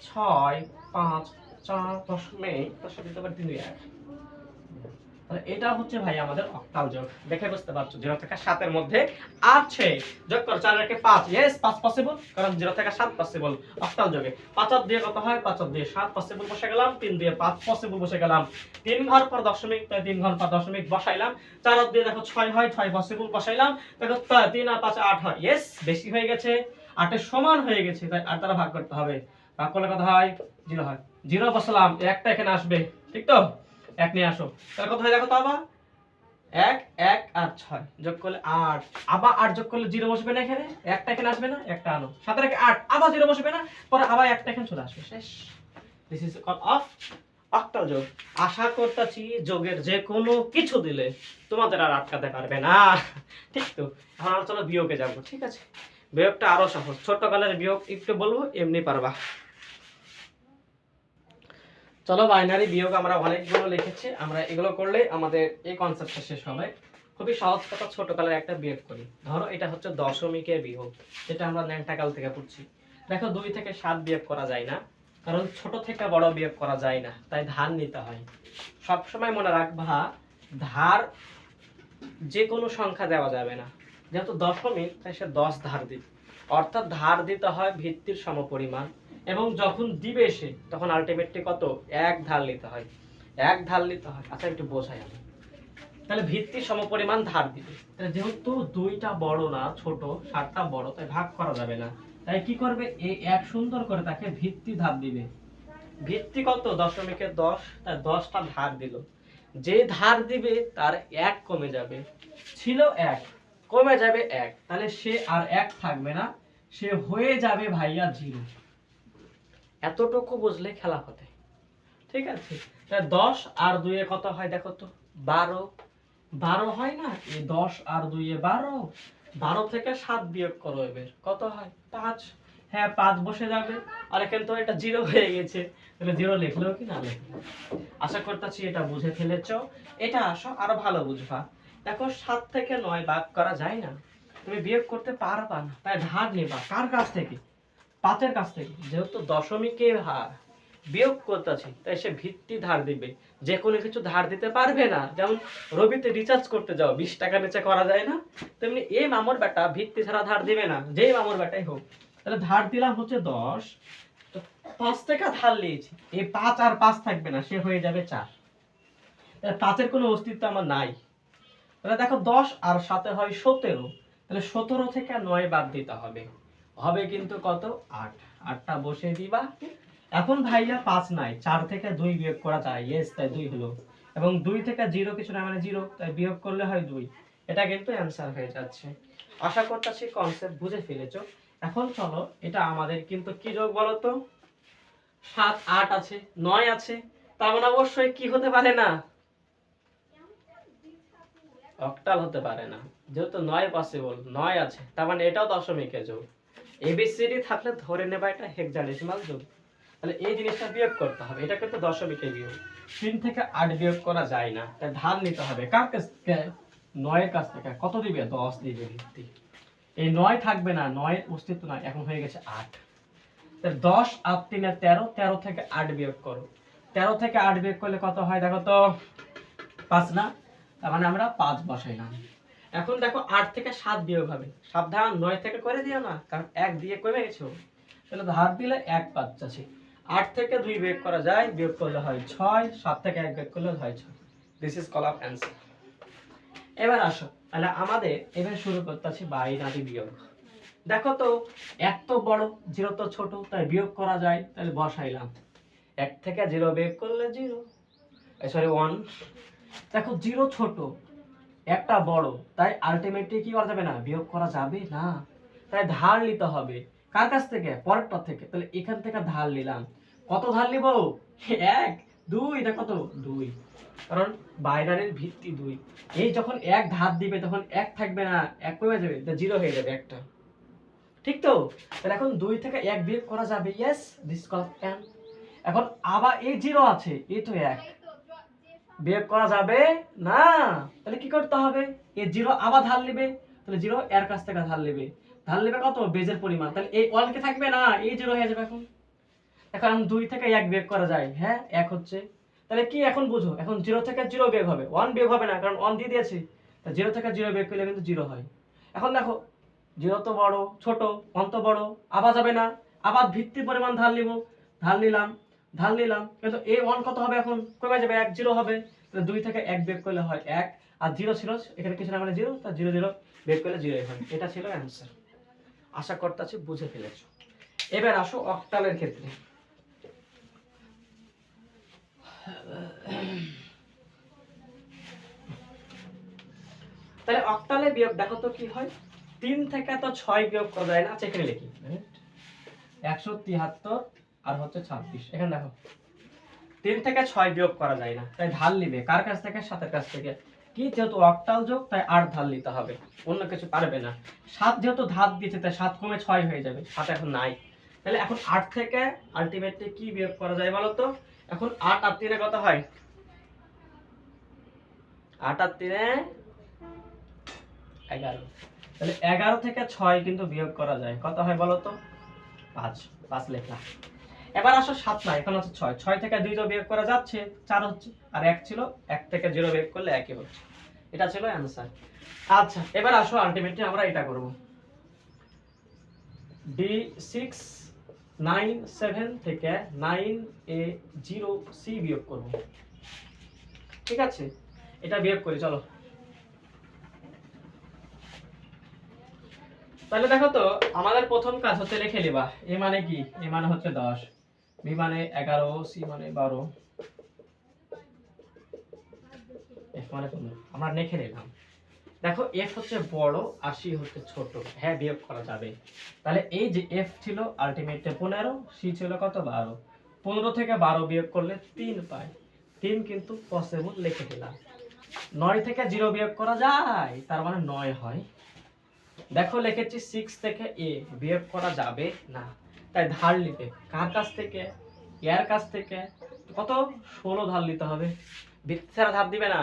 6 5 4 দশমিক, তার সাথে দিতে পারি 3 2 1। তাহলে এটা হচ্ছে ভাই আমাদের অক্টাল যোগ। দেখে বুঝতে পারছো 0 থেকে 7 এর মধ্যে আছে। যোগ করো 4 আর 5, यस 5 পসিবল, কারণ 0 থেকে 7 পসিবল অক্টাল যোগে। 5 আর 2 কত হয়? 5 আর 2 7 পসিবল বসে গেলাম। 3 2 5 পসিবল বসে গেলাম। 3 ঘর পর দশমিক, তাই 3 ঘর পর দশমিক বসাইলাম। 4 আর 2 দেখো 6 হয়, 6 পসিবল বসাইলাম। দেখো 3 আর 5 8 হয়, यस বেশি হয়ে গেছে। 8 এর সমান হয়ে গেছে, তাই 8 দ্বারা ভাগ করতে হবে। ভাগ করলে কত হয়? 0 হয়। 0 বসালাম, একটা এখানে আসবে, ঠিক তো? 1 নিয়ে আসো, তাহলে কত হয় দেখো তো? আবার 1 1 আর 6 যোগ করলে 8, আবার 8 যোগ করলে 0 বসবে না এখানে, একটা এখানে আসবে না, একটা আনো। 7 আর 8, আবার 0 বসবে না, পরে আবার একটা এখানে চলে আসবে, শেষ। This is call of octal যোগ। আশা করতেছি যোগের যে কোনো কিছু দিলে তোমাদের আর আটকাতে পারবে না, ঠিক তো? এখন আমরা চলো বিয়োগে যাব, ঠিক আছে? বিয়োগটা আরো সহজ, ছোটকালের বিয়োগ একটু বলবো, এমনি পারবা। চলো বাইনারি বিয়োগ আমরা অনেকগুলো লিখেছি, আমরা এগুলো করলে আমাদের এই কনসেপ্টটা শেষ হবে। খুবই সহজ কথা, ছোটকালের একটা বিয়োগ করি। ধরো এটা হচ্ছে দশমিকের বিয়োগ, যেটা আমরা ন্যাংটাকাল থেকে পড়ছি। দেখো 2 থেকে 7 বিয়োগ করা যায় না, কারণ ছোট থেকে বড় বিয়োগ করা যায় না, তাই ধার নিতে হয়। সব সময় মনে রাখবা, ধার যে কোনো সংখ্যা দেওয়া যাবে না। যেহেতু দশমিক, তাই সে 10 ধার দিবে, অর্থাৎ ধার দিতে হয় ভিত্তির সমপরিমাণ। এবং যখন দিবে সে, তখন আলটিমেটলি কত? 1 ধার নিতে হয়, 1 ধার নিতে হয়। আচ্ছা একটু বোঝাই আমি। তাহলে ভিত্তির সমপরিমাণ ধার দিবে, তাহলে যেহেতু 2টা বড় না ছোট, 7টা বড়, তাই ভাগ করা যাবে না। তাই কি করবে? এই 1 সুন্দর করে তাকে ভিত্তি ধার দিবে। ভিত্তি কত? দশমিকের 10, তাই 10টা ধার দিল। যে ধার দিবে তার 1 কমে যাবে, ছিল 1 কমে যাবে 1, তাহলে সে আর 1 থাকবে না, সে হয়ে যাবে ভাইয়া 0। এতটুকু বুঝলে খেলা হতে, ঠিক আছে, তাহলে 10 আর 2 এ কত হয় দেখো তো, 12। 12 হয় না, এই 10 আর 2 এ 12। 12 থেকে 7 বিয়োগ করো, এবার কত হয় 5। হ্যাঁ 5 বসে যাবে, আর এখানে তো এটা 0 হয়ে গেছে, তাহলে 0 লিখলেও কি না লিখলেও। আশা করতেছি এটা বুঝে ফেলেছো। এটা আসো আরো ভালো বুঝবা। দেখো 7 থেকে 9 ভাগ করা যায় না, তুমি বিয়োগ করতে পারবা না, তাই ধার নিবা কার কাছ থেকে, 5 এর কাছ থেকে। যেহেতু দশমিকের হার বিয়োগ করতেছি, তাই সে ভিত্তি ধার দিবে, যে কোনো কিছু ধার দিতে পারবে না। যেমন রবিতে রিচার্জ করতে যাও 20 টাকা নিচে করা যায় না, তেমনি এই মামুর বেটা ভিত্তি ছাড়া ধার দিবে না, যেই মামুর বেটাই হোক। তাহলে ধার দিলাম হচ্ছে 10, তো 5 টাকা ধার নিয়েছি, এই 5 আর 5 থাকবে না, সে হয়ে যাবে 4। তাহলে 5 এর কোনো অস্তিত্ব আমার নাই। তাহলে দেখো 10 আর 7 হয় 17, তাহলে 17 থেকে 9 বাদ দিতে হবে, হবে কিন্তু কত 8। 8টা বসিয়ে দিবা। এখন ভাইয়া 5 নাই, 4 থেকে 2 বিয়োগ করা যায়, ইয়েস, তাই 2 হলো। এবং 2 থেকে 0 কিছু না, মানে 0, তাই বিয়োগ করলে হয় 2। এটা কিন্তু অ্যানসার হয়ে যাচ্ছে। আশা করতেছি কনসেপ্ট বুঝে ফেলেছো। এখন চলো, এটা আমাদের কিন্তু কি যোগ বলো তো, 7 8 আছে, 9 আছে, তার মানে অবশ্যই কি হতে পারে না, অক্টাল হতে পারে না। যেহেতু 9 পসিবল, 9 আছে, তার মানে এটাও দশমিকের যোগ। এবিসিডি থাকলে ধরে নেবা এটা হেক্সাডেসিমাল যোগ। তাহলে এই জিনিসটা বিয়োগ করতে হবে, এটা কিন্তু দশমিকের বিয়োগ। 3 থেকে 8 বিয়োগ করা যায় না, তাই ধার নিতে হবে কার কাছ থেকে, 9 এর কাছ থেকে। কত দিবে, 10 দিবে ভিত্তি। এই 9 থাকবে না, 9 এর অস্তিত্ব নাই, এখন হয়ে গেছে 8। তাহলে 10 আর 3 এর 13, 13 থেকে 8 বিয়োগ করো। 13 থেকে 8 বিয়োগ করলে কত হয় দেখো তো, 5 না, তার মানে আমরা 5 বসাইলাম। এখন দেখো 8 থেকে 7 বিয়োগ হবে, সাবধান 9 থেকে করে দিও না, কারণ 1 দিয়ে কমে গেছো। তাহলে ধার দিলে 1 পাচ্ছি। 8 থেকে 2 বিয়োগ করা যায়, বিয়োগ করলে হয় 6, 7 থেকে 1 বিয়োগ করলে হয় 6। This is call of answer. এবার আসো, তাহলে আমাদের এবার শুরু করতেছি বাইনারি বিয়োগ। দেখো তো, 1 তো বড়, 0 তো ছোট, তাই বিয়োগ করা যায়, তাহলে বসাইলাম। 1 থেকে 0 বিয়োগ করলে 0, সরি 1। দেখো 0 ছোট, একটা বড়, তাই আলটিমেটলি কি করা যাবে না, বিয়োগ করা যাবে না, তাই ধার নিতে হবে কার কাছ থেকে, পরেরটা থেকে। তাহলে এখান থেকে ধার নিলাম, কত ধার নিব, 1 2 না কত 2, কারণ বাইনারির ভিত্তি 2। এই যখন 1 ধার দিবে তখন 1 থাকবে না, 1 কমে যাবে, তো 0 হয়ে যাবে একটা, ঠিক তো। তাহলে এখন 2 থেকে 1 বিয়োগ করা যাবে, ইয়েস, দিস কল n। এখন আবার এই 0 আছে, এই তো 1 বিয়োগ করা যাবে না, তাহলে কি করতে হবে, এই 0 আবার ধার নেবে, তাহলে 0 এর কাছ থেকে ধার নেবে, ধার নেবে কত, বেজের পরিমাণ, তাহলে এই 1 কে থাকবে না, এই 0 হয়ে যাবে। এখন এখন 2 থেকে 1 বিয়োগ করা যায়, হ্যাঁ 1 হচ্ছে, তাহলে কি এখন বুঝো, এখন 0 থেকে 0 বিয়োগ হবে, 1 বিয়োগ হবে না, কারণ 1 দিয়ে দিয়েছি, তা 0 থেকে 0 বিয়োগ করলে কিন্তু 0 হয়। এখন দেখো 0 তো বড়, ছোট 1 তো বড়, আবার যাবে না, আবার ভিত্তি পরিমাণ ধার নিব, ধার নিলাম, ধার নিলাম, কিন্তু এই 1 কত হবে, এখন কমে যাবে, 1 0 হবে, তাহলে 2 থেকে 1 বিয়োগ করলে হয় 1, আর 0 ছিল এখানে কিছু না, মানে 0, তা 0 0 বিয়োগ করলে 0 হয়। এটা ছিল অ্যানসার। আশা করতেছি বুঝে ফেলেছো। এবার আসো অক্টালের ক্ষেত্রে। তাহলে অক্টালে বিয়োগ দেখো তো কি হয়, 3 থেকে তো 6 বিয়োগ করা যায় না, আচ্ছা এখানে লিখি 173 আর হচ্ছে 26। এখানে দেখো 3 থেকে 6 বিয়োগ করা যায় না, তাই ধার নিবে কার কাছ থেকে, 7 এর কাছ থেকে। কি, যেহেতু অক্টাল যোগ তাই 8 ধার নিতে হবে, অন্য কিছু পারবে না। 7 যেহেতু ধার দিয়েছে, তাই 7 কমে 6 হয়ে যাবে, 7 এখন নাই। তাহলে এখন 8 থেকে আলটিমেটলি কি বিয়োগ করা যায় বলো তো, এখন 8 আর 3 এ কত হয়, 8 আর 3 এ 11। তাহলে 11 থেকে 6 কিন্তু বিয়োগ করা যায়, কত হয় বলো তো, 5। 5 লিখলাম। এবার আসো 7 না, এখন হচ্ছে 6, 6 থেকে 2 বিয়োগ করা যাচ্ছে, 4 হচ্ছে, আর 1 ছিল, 1 থেকে 0 বিয়োগ করলে 1 ই হচ্ছে। এটা ছিল অ্যানসার। আচ্ছা এবার আসো আলটিমেটলি আমরা এটা করব, D6 9 7 থেকে 9 a 0 c বিয়োগ করব, ঠিক আছে, এটা বিয়োগ করি চলো। তাহলে দেখো তো, আমাদের প্রথম কাজ হচ্ছে লিখে নিবা, a মানে কি, a মানে হচ্ছে 10, b মানে 11, c মানে 12, f মানে 15, আমরা লিখে নিলাম। দেখো f হচ্ছে বড় আর c হচ্ছে ছোট, হ্যাঁ বিয়োগ করা যাবে। তাহলে এই যে f ছিল আলটিমেটলি 15, c ছিল কত 12, 15 থেকে 12 বিয়োগ করলে 3 পাই, 3 কিন্তু পসিবল লিখে দিলাম। 9 থেকে 0 বিয়োগ করা যায়, তার মানে 9 হয়। দেখো লিখেছি 6 থেকে a বিয়োগ করা যাবে না, তাই ধার নিতে কার কাছ থেকে? এর কাছ থেকে। কত? 16 ধার নিতে হবে, ভিত্তি ছাড়া ধার দিবে না।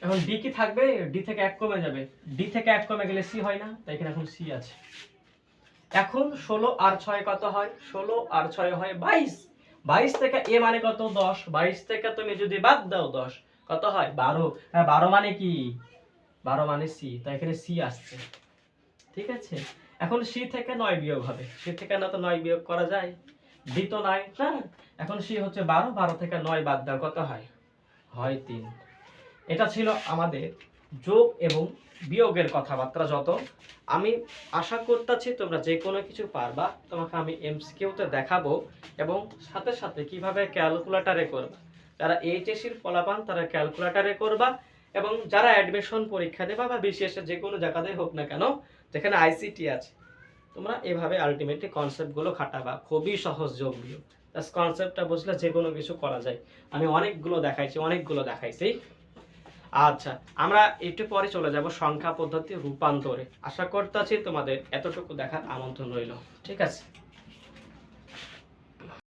এখন ডি কি থাকবে? ডি থেকে 1 কমে যাবে, ডি থেকে 1 কমে গেলে সি হয় না, তাই এখানে এখন সি আছে। এখন 16 আর 6 কত হয়? 16 আর 6 হয় 22। 22 থেকে a মানে কত? 10। 22 থেকে তুমি যদি বাদ দাও 10 কত হয়? 12। হ্যাঁ 12 মানে কি? 12 মানে সি, তাই এখানে সি আসছে। ঠিক আছে, এখন সি থেকে 9 বিয়োগ হবে, সি থেকে না তো 9 বিয়োগ করা যায়, ডি তো নাই না। এখন সি হচ্ছে 12, 12 থেকে 9 বাদ দাও কত হয়? হয় 3। এটা ছিল আমাদের যোগ এবং বিয়োগের কথাবার্তা। যত আমি আশা করতেছি তোমরা যে কোনো কিছু পারবা, তোমাকে আমি এমসিকিউতে দেখাবো এবং সাথে সাথে কিভাবে ক্যালকুলেটরে করবা। যারা এইচএসসির ফলাফল তারা ক্যালকুলেটরে করবা, এবং যারা অ্যাডমিশন পরীক্ষা দেবা বা বিসিএস যে কোনো জায়গাতেই হোক না কেন যেখানে আইসিটি আছে, তোমরা এভাবে আলটিমেটলি কনসেপ্টগুলো খাটাবা। খুবই সহজ যোগ বিয়োগ, জাস্ট কনসেপ্টটা বুঝলে যে কোনো কিছু করা যায়। আমি অনেকগুলো দেখাইছি। আচ্ছা, আমরা একটু পরে চলে যাব সংখ্যা পদ্ধতি রূপান্তরে। আশা করতেছি তোমাদের এতটুকু দেখার আমন্ত্রণ রইল। ঠিক আছে।